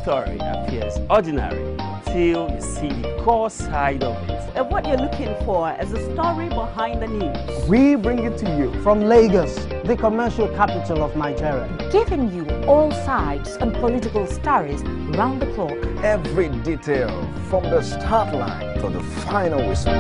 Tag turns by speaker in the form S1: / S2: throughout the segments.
S1: story appears ordinary until you see the core side of it.
S2: And what you're looking for is the story behind the news.
S3: We bring it to you from Lagos, the commercial capital of Nigeria.
S4: Giving you all sides and political stories round the clock.
S5: Every detail from the start line to the final whistle.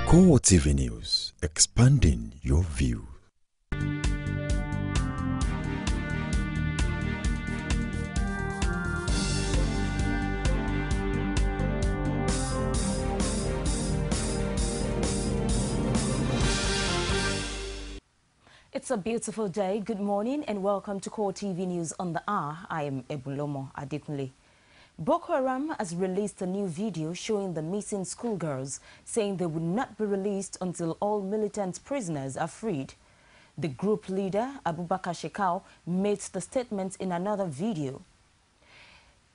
S6: Core TV News, expanding your view.
S4: It's a beautiful day. Good morning and welcome to Core TV News on the hour. I am Ebulomo Adekunle. Boko Haram has released a new video showing the missing schoolgirls, saying they would not be released until all militant prisoners are freed. The group leader, Abubakar Shekau, made the statement in another video.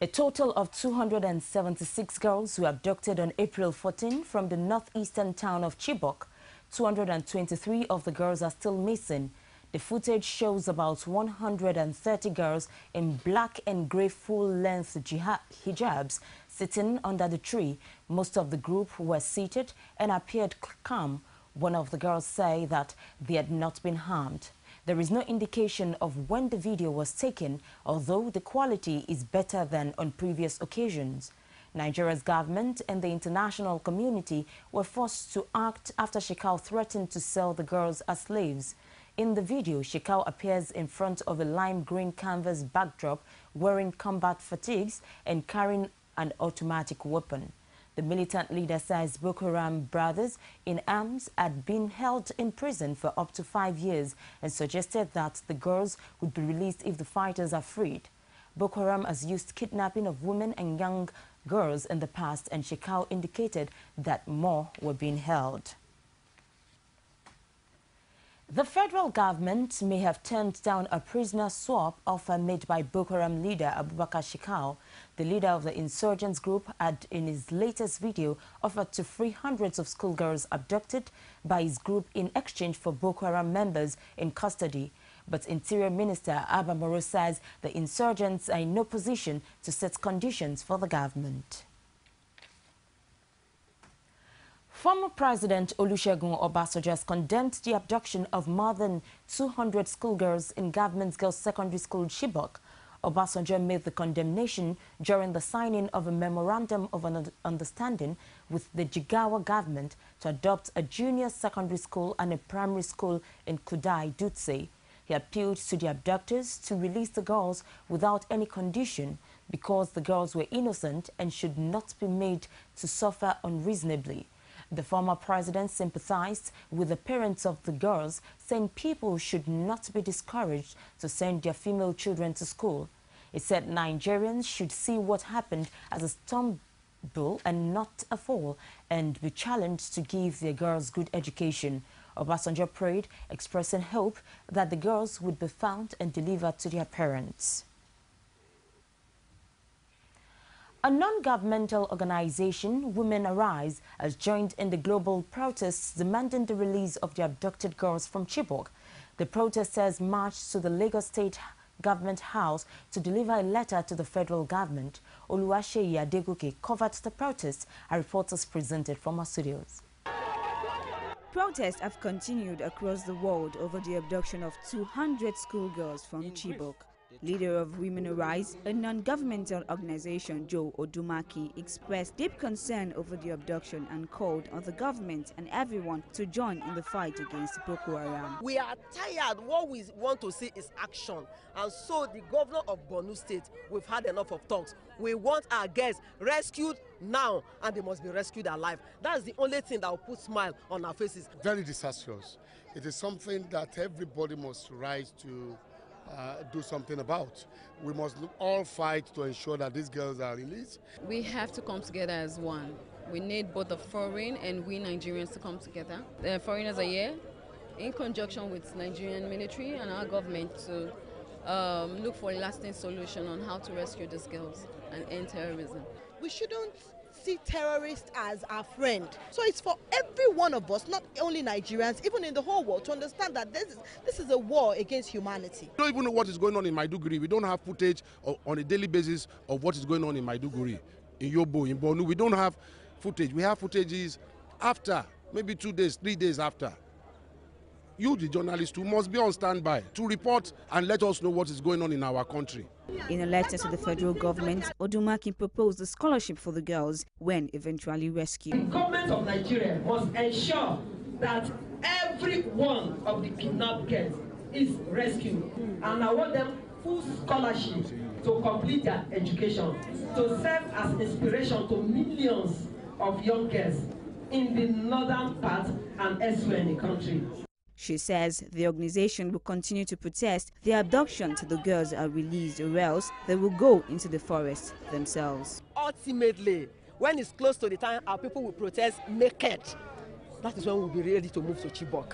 S4: A total of 276 girls were abducted on April 14 from the northeastern town of Chibok. 223 of the girls are still missing. The footage shows about 130 girls in black and grey full-length hijabs sitting under the tree. Most of the group were seated and appeared calm. One of the girls said that they had not been harmed. There is no indication of when the video was taken, although the quality is better than on previous occasions. Nigeria's government and the international community were forced to act after Shekau threatened to sell the girls as slaves. In the video, Shekau appears in front of a lime green canvas backdrop wearing combat fatigues and carrying an automatic weapon. The militant leader says Boko Haram brothers in arms had been held in prison for up to 5 years and suggested that the girls would be released if the fighters are freed. Boko Haram has used kidnapping of women and young girls in the past, and Shekau indicated that more were being held. The federal government may have turned down a prisoner swap offer made by Boko Haram leader Abubakar Shekau. The leader of the insurgents group had, in his latest video, offered to free hundreds of schoolgirls abducted by his group in exchange for Boko Haram members in custody. But Interior Minister Abba Moro says the insurgents are in no position to set conditions for the government. Former President Olusegun Obasanjo has condemned the abduction of more than 200 schoolgirls in government girls' secondary school Chibok. Obasanjo made the condemnation during the signing of a memorandum of understanding with the Jigawa government to adopt a junior secondary school and a primary school in Kudai, Dutse. He appealed to the abductors to release the girls without any condition because the girls were innocent and should not be made to suffer unreasonably. The former president sympathized with the parents of the girls, saying people should not be discouraged to send their female children to school. He said Nigerians should see what happened as a stumble and not a fall, and be challenged to give their girls good education. Obasanjo prayed, expressing hope that the girls would be found and delivered to their parents. A non-governmental organization, Women Arise, has joined in the global protests demanding the release of the abducted girls from Chibok. The protesters marched to the Lagos State Government House to deliver a letter to the federal government. Oluwaseyi Adegoke covered the protests. Our reporters presented from our studios.
S7: Protests have continued across the world over the abduction of 200 schoolgirls from Chibok. Leader of Women Arise, a non-governmental organization, Joe Odumaki, expressed deep concern over the abduction and called on the government and everyone to join in the fight against Boko Haram.
S8: We are tired. What we want to see is action. And so the governor of Borno State, we've had enough of talks. We want our girls rescued now, and they must be rescued alive. That's the only thing that will put a smile on our faces.
S9: Very disastrous. It is something that everybody must rise to do something about. We must all fight to ensure that these girls are released.
S10: We have to come together as one. We need both the foreign and we Nigerians to come together. The foreigners are here in conjunction with Nigerian military and our government to look for a lasting solution on how to rescue these girls and end terrorism.
S8: We shouldn't
S11: see terrorists as our friend. So it's for every one of us, not only Nigerians, even in the whole world, to understand that this is a war against humanity.
S12: We don't even know what is going on in Maiduguri. We don't have footage on a daily basis of what is going on in Maiduguri, in Yobo, in Borno. We don't have footage. We have footages after, maybe 2 days, 3 days after. You, the journalists, too, must be on standby to report and let us know what is going on in our country.
S7: In a letter to the federal government, Odumaki proposed a scholarship for the girls when eventually rescued.
S13: The government of Nigeria must ensure that every one of the kidnapped girls is rescued and award them full scholarship to complete their education, to serve as inspiration to millions of young girls in the northern part and elsewhere in the country.
S7: She says the organization will continue to protest the abduction till the girls are released, or else they will go into the forest themselves.
S8: Ultimately, when it's close to the time our people will protest naked, that is when we'll be ready to move to Chibok.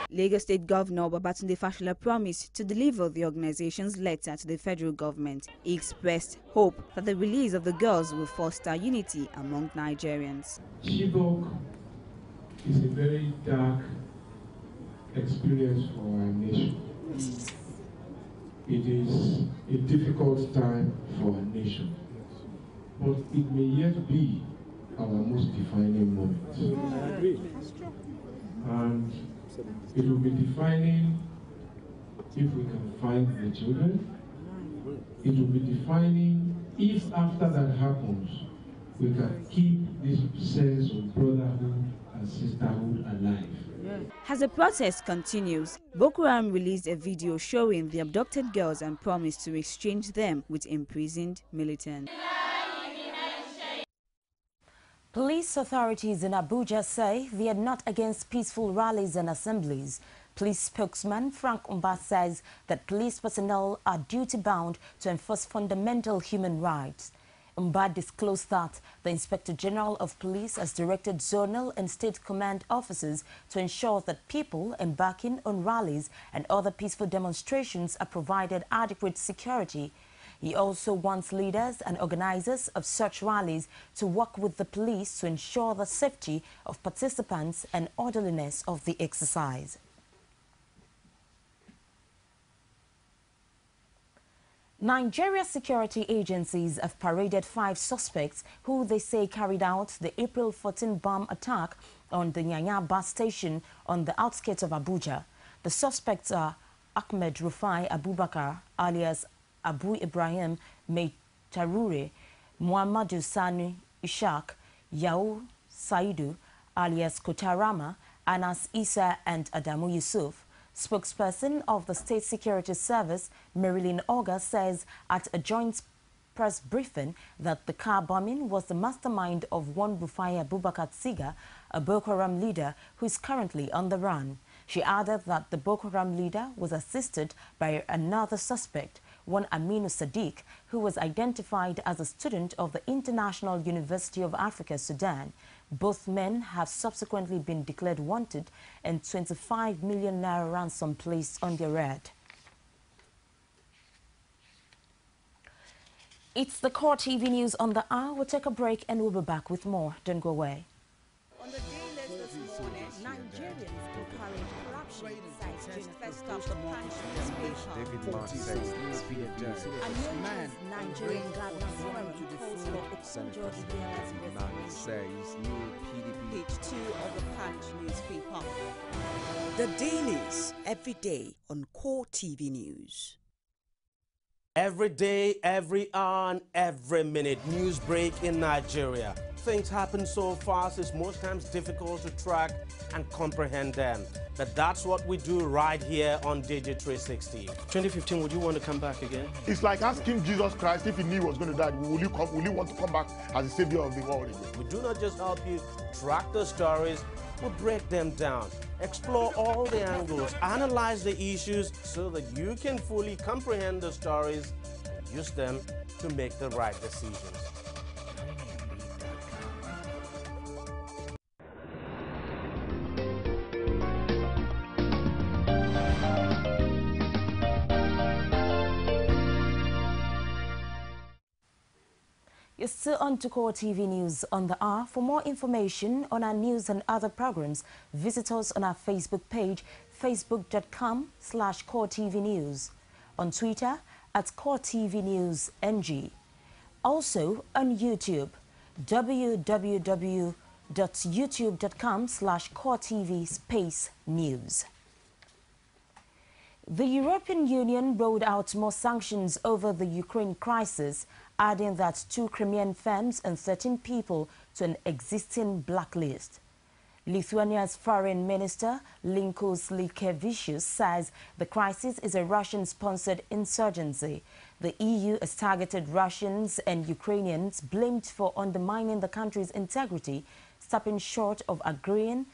S7: Lagos State Governor Babatunde Fashola promised to deliver the organization's letter to the federal government. He expressed hope that the release of the girls will foster unity among Nigerians.
S14: Chibok is a very dark experience for our nation. It is a difficult time for our nation, but it may yet be our most defining moment. And it will be defining if we can find the children. It will be defining if after that happens, we can keep this sense of brotherhood and sisterhood alive.
S7: As the protest continues, Boko Haram released a video showing the abducted girls and promised to exchange them with imprisoned militants.
S4: Police authorities in Abuja say they are not against peaceful rallies and assemblies. Police spokesman Frank Umba says that police personnel are duty-bound to enforce fundamental human rights. Umba disclosed that the Inspector General of Police has directed zonal and state command officers to ensure that people embarking on rallies and other peaceful demonstrations are provided adequate security. He also wants leaders and organizers of such rallies to work with the police to ensure the safety of participants and orderliness of the exercise. Nigeria security agencies have paraded 5 suspects who they say carried out the April 14 bomb attack on the Nyanya bus station on the outskirts of Abuja. The suspects are Ahmed Rufai Abubakar alias Abu Ibrahim Meitarure, Muhammadu Sani Ishaq, Yau Saidu alias Kotarama, Anas Isa and Adamu Yusuf. Spokesperson of the State Security Service, Marilyn Oga, says at a joint press briefing that the car bombing was the mastermind of one Rufai Abubakar Tsiga, a Boko Haram leader who is currently on the run. She added that the Boko Haram leader was assisted by another suspect, one Aminu Sadiq, who was identified as a student of the International University of Africa, Sudan. Both men have subsequently been declared wanted and 25 million naira ransom placed on their head. It's the Core TV News on the hour. We'll take a break and we'll be back with more. Don't go away.
S2: On the daily this morning, Nigerians encourage corruption besides doing first stop the punch newspaper. Nigerian gardeners forum calls for Okonjo Iweala's resignation. Page 2 of the Punch newspaper.
S15: The dailies every day on Core TV News.
S1: Every day, every hour, and every minute, news break in Nigeria. Things happen so fast, it's most times difficult to track and comprehend them. But that's what we do right here on Digi360. 2015, would you want to come back again?
S9: It's like asking Jesus Christ if he knew he was going to die, will you want to come back as the savior of the world again?
S1: We do not just help you track the stories, we break them down, explore all the angles, analyze the issues so that you can fully comprehend the stories and use them to make the right decisions.
S4: You're still on to Core TV News on the hour. For more information on our news and other programs, visit us on our Facebook page, facebook.com/Core TV News. On Twitter, at Core TV News NG. Also on YouTube, www.youtube.com/Core TV News. The European Union rolled out more sanctions over the Ukraine crisis, adding that 2 Crimean firms and 13 people to an existing blacklist. Lithuania's Foreign Minister Linkos Linkevičius says the crisis is a Russian-sponsored insurgency. The EU has targeted Russians and Ukrainians blamed for undermining the country's integrity, stopping short of agreeing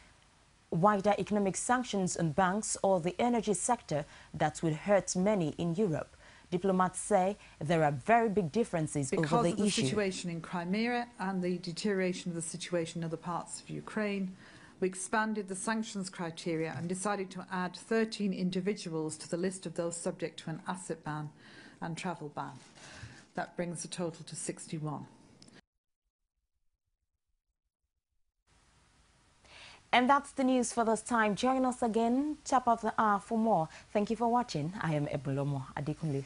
S4: wider economic sanctions on banks or the energy sector that would hurt many in Europe. Diplomats say there are very big differences over the issue.
S16: Because of the situation in Crimea and the deterioration of the situation in other parts of Ukraine, we expanded the sanctions criteria and decided to add 13 individuals to the list of those subject to an asset ban and travel ban. That brings the total to 61.
S4: And that's the news for this time. Join us again, top of the hour for more. Thank you for watching. I am Ebulomo Adekunle.